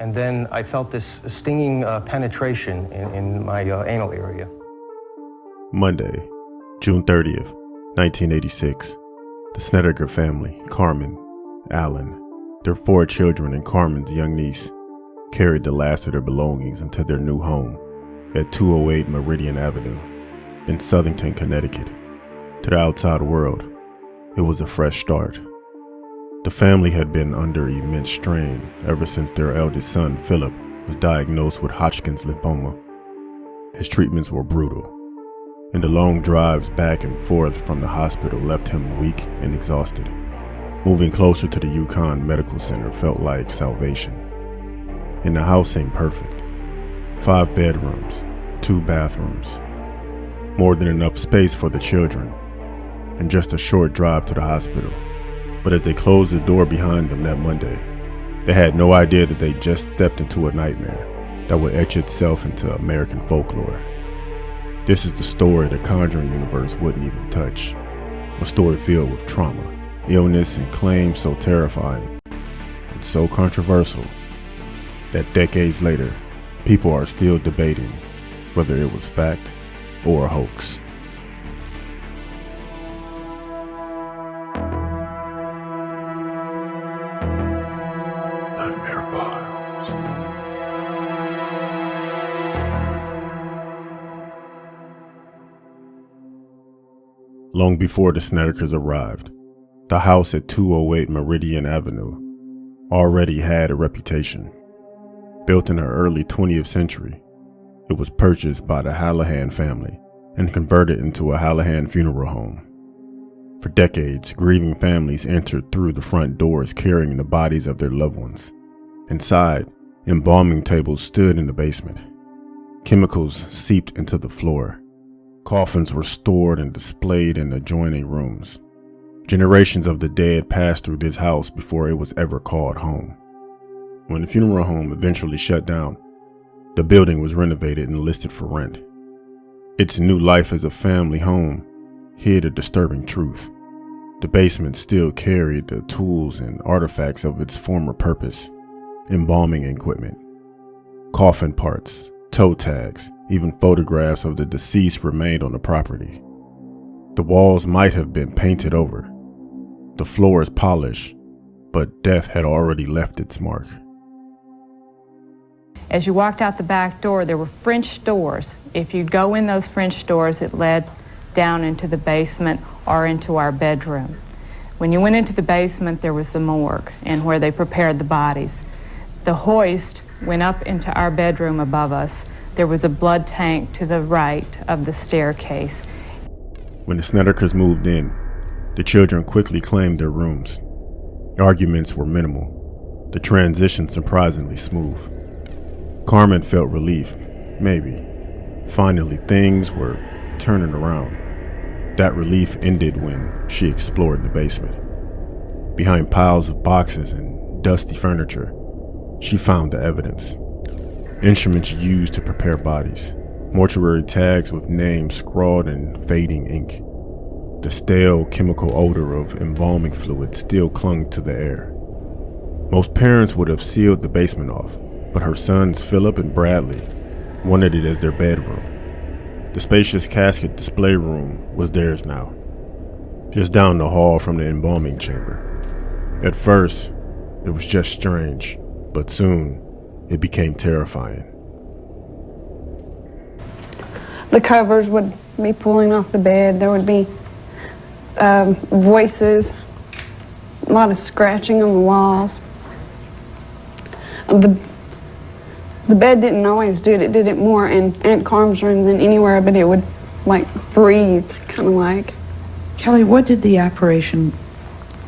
and then I felt this stinging penetration in my anal area. Monday, June 30th, 1986. The Snedeker family, Carmen, Alan, their 4 children, and Carmen's young niece carried the last of their belongings into their new home at 208 Meridian Avenue in Southington, Connecticut. To the outside world, it was a fresh start. The family had been under immense strain ever since their eldest son, Philip, was diagnosed with Hodgkin's lymphoma. His treatments were brutal, and the long drives back and forth from the hospital left him weak and exhausted. Moving closer to the Yukon Medical Center felt like salvation. And the house seemed perfect. 5 bedrooms, 2 bathrooms, more than enough space for the children, and just a short drive to the hospital. But as they closed the door behind them that Monday, they had no idea that they just stepped into a nightmare that would etch itself into American folklore. This is the story the Conjuring universe wouldn't even touch. A story filled with trauma, illness, and claims so terrifying and so controversial that decades later, people are still debating whether it was fact or a hoax. Nightmare Files. Long before the Snedekers arrived, the house at 208 Meridian Avenue already had a reputation. Built in the early 20th century, it was purchased by the Hallahan family and converted into a Hallahan funeral home. For decades, grieving families entered through the front doors carrying the bodies of their loved ones. Inside, embalming tables stood in the basement. Chemicals seeped into the floor. Coffins were stored and displayed in adjoining rooms. Generations of the dead passed through this house before it was ever called home. When the funeral home eventually shut down, the building was renovated and listed for rent. Its new life as a family home hid a disturbing truth. The basement still carried the tools and artifacts of its former purpose: embalming equipment, coffin parts, toe tags, even photographs of the deceased remained on the property. The walls might have been painted over, the floors polished, but death had already left its mark. As you walked out the back door, there were French doors. If you'd go in those French doors, it led down into the basement or into our bedroom. When you went into the basement, there was the morgue and where they prepared the bodies. The hoist went up into our bedroom above us. There was a blood tank to the right of the staircase. When the Snedekers moved in, the children quickly claimed their rooms. Arguments were minimal, the transition surprisingly smooth. Carmen felt relief, maybe. Finally, things were turning around. That relief ended when she explored the basement. Behind piles of boxes and dusty furniture, she found the evidence. Instruments used to prepare bodies, mortuary tags with names scrawled in fading ink. The stale chemical odor of embalming fluid still clung to the air. Most parents would have sealed the basement off, but her sons Philip and Bradley wanted it as their bedroom. The spacious casket display room was theirs now, just down the hall from the embalming chamber. At first, it was just strange, but soon it became terrifying. The covers would be pulling off the bed. There would be voices, a lot of scratching on the walls. The bed didn't always do it. It did it more in Aunt Carmen's room than anywhere, but it would like breathe, kind of like. Kelly, what did the operation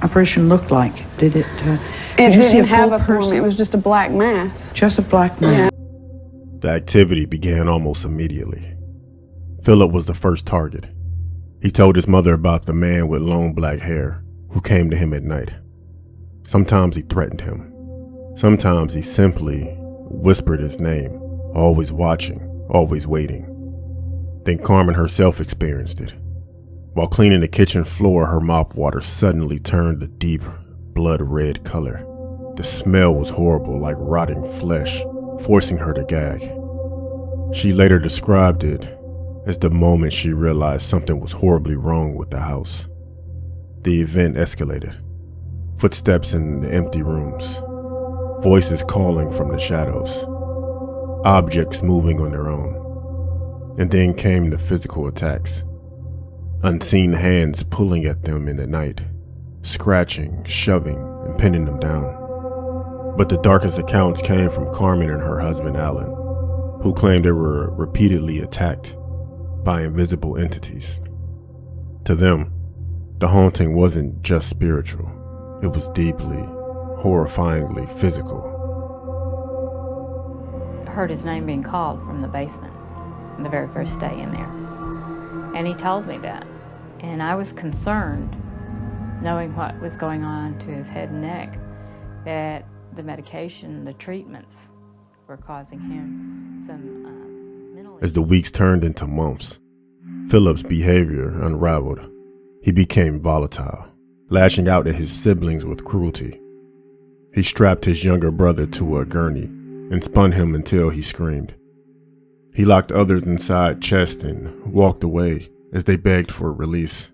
look like? Did it? It you see didn't have full a form. person? It was just a black mass. Just a black man. Yeah. The activity began almost immediately. Philip was the first target. He told his mother about the man with long black hair who came to him at night. Sometimes he threatened him. Sometimes he simply whispered his name, always watching, always waiting. Then Carmen herself experienced it. While cleaning the kitchen floor, her mop water suddenly turned a deep blood red color. The smell was horrible, like rotting flesh, forcing her to gag. She later described it as the moment she realized something was horribly wrong with the house. The event escalated. Footsteps in the empty rooms, voices calling from the shadows, objects moving on their own. And then came the physical attacks. Unseen hands pulling at them in the night, scratching, shoving, and pinning them down. But the darkest accounts came from Carmen and her husband Alan, who claimed they were repeatedly attacked by invisible entities. To them, the haunting wasn't just spiritual, it was deeply, horrifyingly physical. I heard his name being called from the basement on the very first day in there. And he told me that. And I was concerned, knowing what was going on to his head and neck, that the medication, the treatments were causing him some mental... As the weeks turned into months, Philip's behavior unraveled. He became volatile, lashing out at his siblings with cruelty. He strapped his younger brother to a gurney and spun him until he screamed. He locked others inside chests and walked away as they begged for release.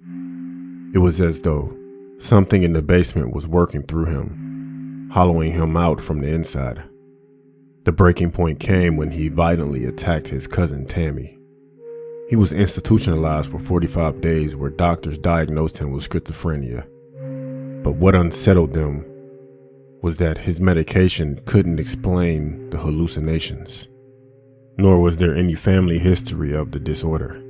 It was as though something in the basement was working through him, hollowing him out from the inside. The breaking point came when he violently attacked his cousin Tammy. He was institutionalized for 45 days where doctors diagnosed him with schizophrenia. But what unsettled them was that his medication couldn't explain the hallucinations, nor was there any family history of the disorder.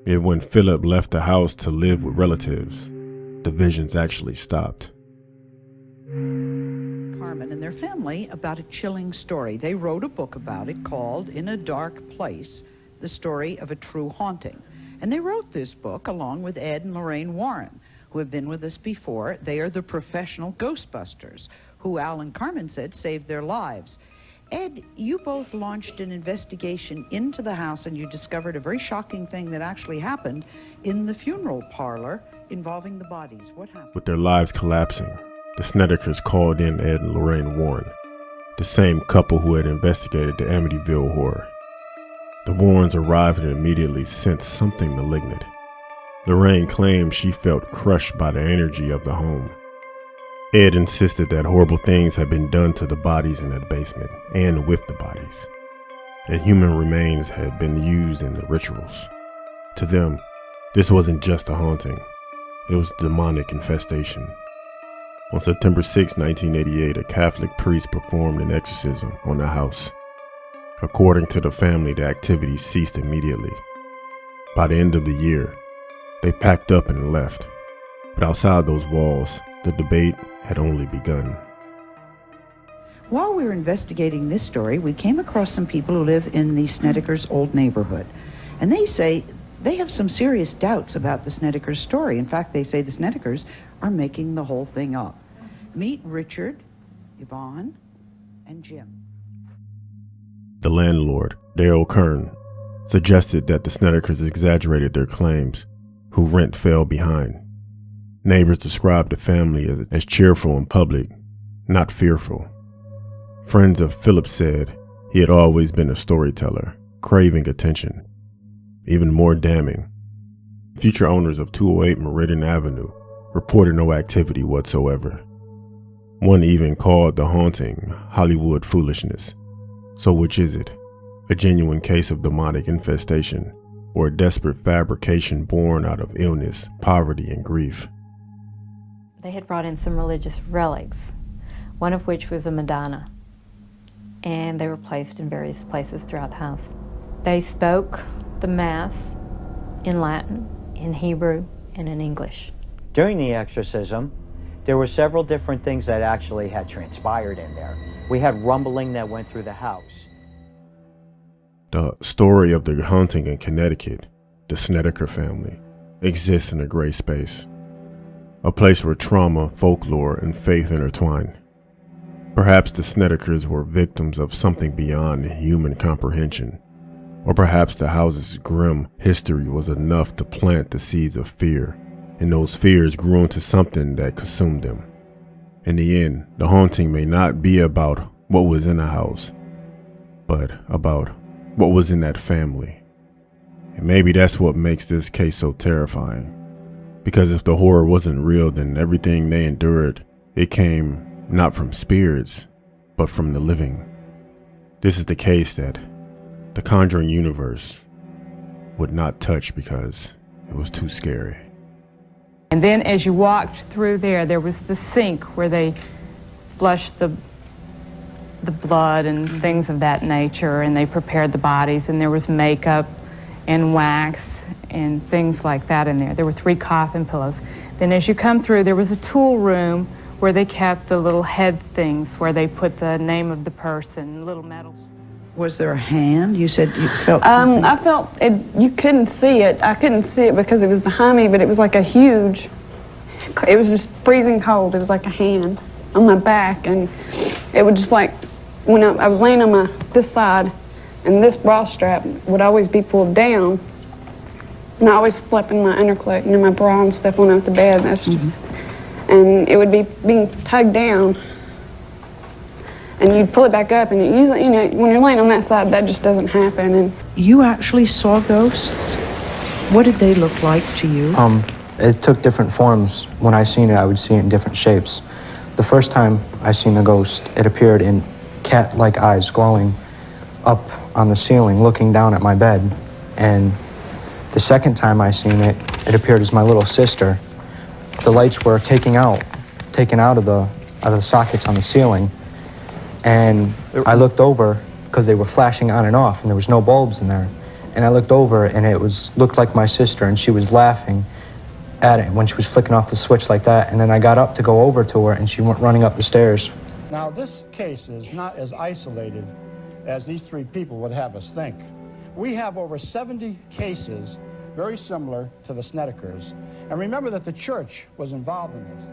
Yet when Philip left the house to live with relatives, the visions actually stopped. Carmen and their family about a chilling story. They wrote a book about it called In a Dark Place, the story of a true haunting. And they wrote this book along with Ed and Lorraine Warren, who have been with us before. They are the professional Ghostbusters, who Al and Carmen said saved their lives. Ed, you both launched an investigation into the house and you discovered a very shocking thing that actually happened in the funeral parlor involving the bodies. What happened? With their lives collapsing, the Snedekers called in Ed and Lorraine Warren, the same couple who had investigated the Amityville horror. The Warrens arrived and immediately sensed something malignant. Lorraine claimed she felt crushed by the energy of the home. Ed insisted that horrible things had been done to the bodies in that basement and with the bodies, and human remains had been used in the rituals. To them, this wasn't just a haunting, it was a demonic infestation. On September 6, 1988, a Catholic priest performed an exorcism on the house. According to the family, the activity ceased immediately. By the end of the year, they packed up and left. But outside those walls, the debate had only begun. While we were investigating this story, we came across some people who live in the Snedekers' old neighborhood. And they say they have some serious doubts about the Snedekers' story. In fact, they say the Snedekers are making the whole thing up. Meet Richard, Yvonne, and Jim. The landlord, Darrell Kern, suggested that the Snedekers exaggerated their claims, whose rent fell behind. Neighbors described the family as cheerful in public, not fearful. Friends of Philip said he had always been a storyteller, craving attention. Even more damning, future owners of 208 Meridian Avenue reported no activity whatsoever. One even called the haunting Hollywood foolishness. So which is it? A genuine case of demonic infestation, or a desperate fabrication born out of illness, poverty, and grief? They had brought in some religious relics, one of which was a Madonna, and they were placed in various places throughout the house. They spoke the Mass in Latin, in Hebrew, and in English. During the exorcism, there were several different things that actually had transpired in there. We had rumbling that went through the house. The story of the haunting in Connecticut, the Snedeker family, exists in a gray space. A place where trauma, folklore, and faith intertwine. Perhaps the Snedekers were victims of something beyond human comprehension. Or perhaps the house's grim history was enough to plant the seeds of fear, and those fears grew into something that consumed them. In the end, the haunting may not be about what was in the house, but about what was in that family. And maybe that's what makes this case so terrifying. Because if the horror wasn't real, then everything they endured, it came not from spirits, but from the living. This is the case that the Conjuring universe would not touch because it was too scary. And then as you walked through there was the sink where they flushed the blood and things of that nature, and they prepared the bodies, and there was makeup and wax and things like that in there. There were 3 coffin pillows. Then as you come through, there was a tool room where they kept the little head things, where they put the name of the person, little medals. Was there a hand? You said you felt something. I felt it. You couldn't see it. I couldn't see it because it was behind me, but it was like a huge, it was just freezing cold. It was like a hand on my back, and it would just like, when I was laying on this side, and this bra strap would always be pulled down, and I always slept in my undercloak, my bra and stuff went out the bed. That's just, and it would be being tugged down, and you'd pull it back up, and usually, when you're laying on that side, that just doesn't happen. And You actually saw ghosts? What did they look like to you? It took different forms. When I seen it, I would see it in different shapes. The first time I seen the ghost, it appeared in cat-like eyes glowing up on the ceiling, looking down at my bed. And the second time I seen it, it appeared as my little sister. The lights were taken out of the sockets on the ceiling. And I looked over, because they were flashing on and off, and there was no bulbs in there. And I looked over, and it looked like my sister, and she was laughing at it when she was flicking off the switch like that. And then I got up to go over to her, and she went running up the stairs. Now, this case is not as isolated as these 3 people would have us think. We have over 70 cases very similar to the Snedekers. And remember that the church was involved in this.